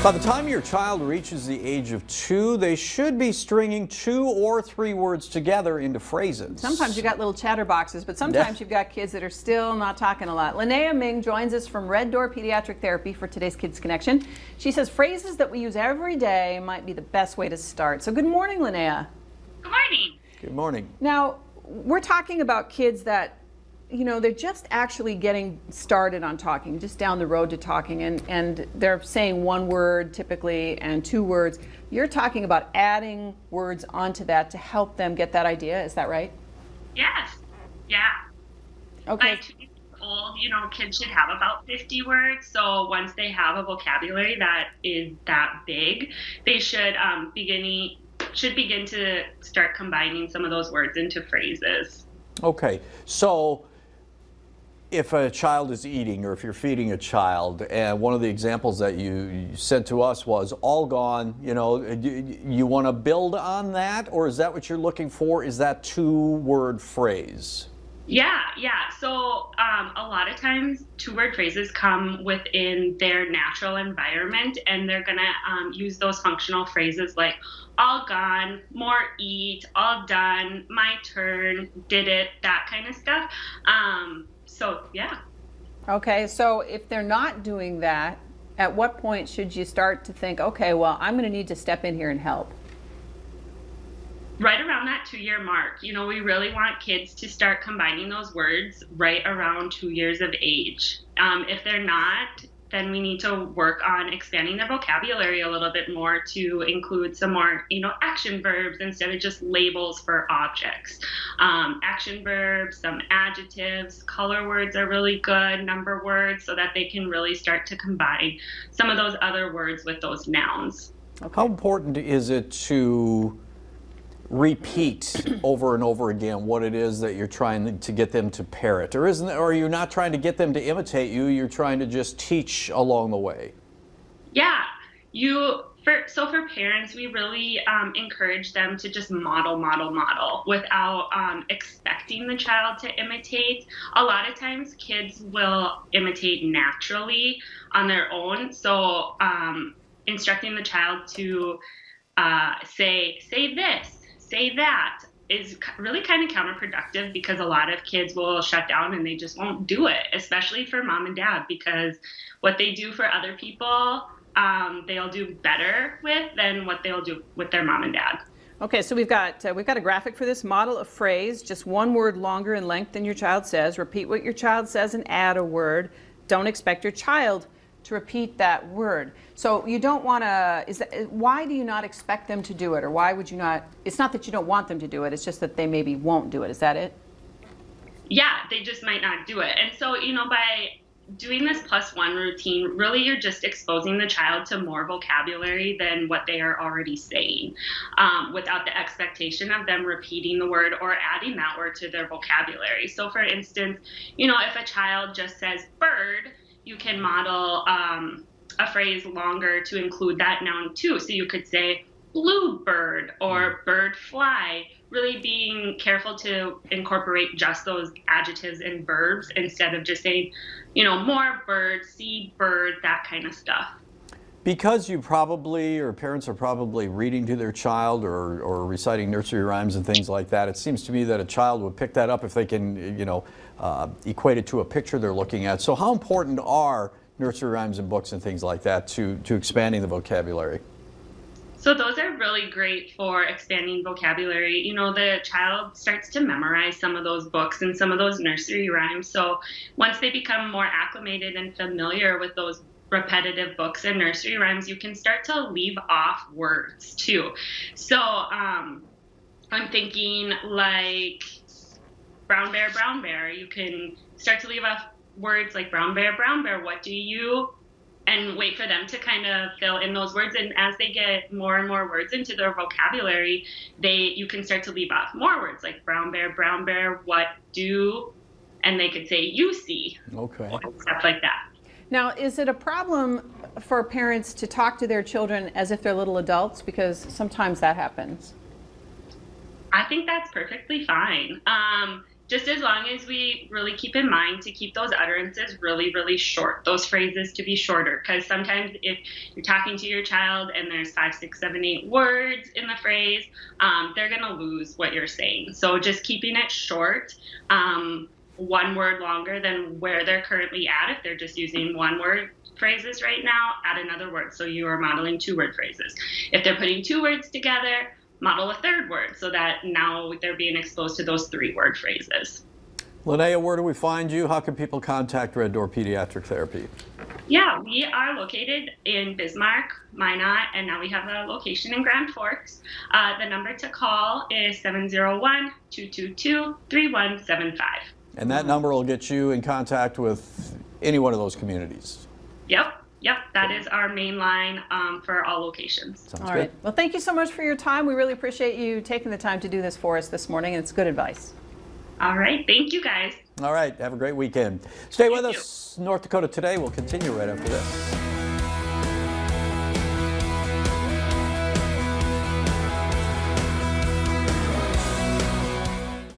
By the time your child reaches the age of 2, they should be stringing 2 or 3 words together into phrases. Sometimes you got little chatterboxes, but sometimes you've got kids that are still not talking a lot. Linaya Ming joins us from Red Door Pediatric Therapy for today's Kids Connection. She says phrases that we use every day might be the best way to start. So good morning, Linaya. Good morning. Good morning. Now, we're talking about kids that, you know, they're just actually getting started on talking, just down the road to talking, and they're saying one word typically and 2 words. You're talking about adding words onto that to help them get that idea. Is that right? Yes. Yeah. Okay. By 2 years old, you know, kids should have about 50 words. So once they have a vocabulary that is that big, they should begin to start combining some of those words into phrases. Okay, so if a child is eating, or if you're feeding a child, and one of the examples that you sent to us was all gone, you know, you want to build on that, or is that what you're looking for? Is that 2-word phrase? Yeah. So a lot of times 2-word phrases come within their natural environment, and they're going to use those functional phrases like all gone, more eat, all done, my turn, did it, that kind of stuff. So, yeah. Okay, so if they're not doing that, at what point should you start to think, okay, well, I'm going to need to step in here and help? Right around that 2-year mark. You know, we really want kids to start combining those words right around 2 years of age. If they're not, then we need to work on expanding their vocabulary a little bit more to include some more, you know, action verbs instead of just labels for objects. Action verbs, some adjectives, color words are really good, number words, so that they can really start to combine some of those other words with those nouns. Okay. How important is it to repeat over and over again what it is that you're trying to get them to parrot? Or are you not trying to get them to imitate you, you're trying to just teach along the way? Yeah, so for parents, we really encourage them to just model without expecting the child to imitate. A lot of times kids will imitate naturally on their own. So instructing the child to say this, say that is really kind of counterproductive, because a lot of kids will shut down and they just won't do it, especially for mom and dad, because what they do for other people, they'll do better with than what they'll do with their mom and dad. Okay, so we've got a graphic for this. Model a phrase, just 1 word longer in length than your child says. Repeat what your child says and add a word. Don't expect your child to repeat that word. So you don't want to, why do you not expect them to do it? Or why would you not, it's not that you don't want them to do it, it's just that they maybe won't do it. Is that it? Yeah, they just might not do it. And so, you know, by doing this +1 routine, really you're just exposing the child to more vocabulary than what they are already saying, without the expectation of them repeating the word or adding that word to their vocabulary. So for instance, you know, if a child just says bird, you can model a phrase longer to include that noun too. So you could say bluebird or bird fly, really being careful to incorporate just those adjectives and verbs instead of just saying, you know, more bird, see bird, that kind of stuff. Because you probably, or parents are probably reading to their child or reciting nursery rhymes and things like that, it seems to me that a child would pick that up if they can, you know, equate it to a picture they're looking at. So how important are nursery rhymes and books and things like that to expanding the vocabulary? So those are really great for expanding vocabulary. You know, the child starts to memorize some of those books and some of those nursery rhymes. So once they become more acclimated and familiar with those repetitive books and nursery rhymes, you can start to leave off words too. So I'm thinking like brown bear, you can start to leave off words like brown bear, what do you, and wait for them to kind of fill in those words. And as they get more and more words into their vocabulary, you can start to leave off more words like brown bear, what do, and they could say you see. Okay. Stuff like that. Now, is it a problem for parents to talk to their children as if they're little adults? Because sometimes that happens. I think that's perfectly fine. just as long as we really keep in mind to keep those utterances really, really short, those phrases to be shorter. Because sometimes if you're talking to your child and there's 5, 6, 7, 8 words in the phrase, they're going to lose what you're saying. So just keeping it short, one word longer than where they're currently at. If they're just using one word phrases right now, add another word. So you are modeling 2-word phrases. If they're putting 2 words together, model a 3rd word so that now they're being exposed to those 3-word phrases. Linaya, where do we find you? How can people contact Red Door Pediatric Therapy? Yeah, we are located in Bismarck, Minot, and now we have a location in Grand Forks. The number to call is 701-222-3175. And that number will get you in contact with any one of those communities. Yep, that is our main line for all locations. Sounds All good. right. Well, thank you so much for your time. We really appreciate you taking the time to do this for us this morning, and it's good advice. All right, thank you guys. All right, have a great weekend. Stay with You too. us. North Dakota Today will continue right after this.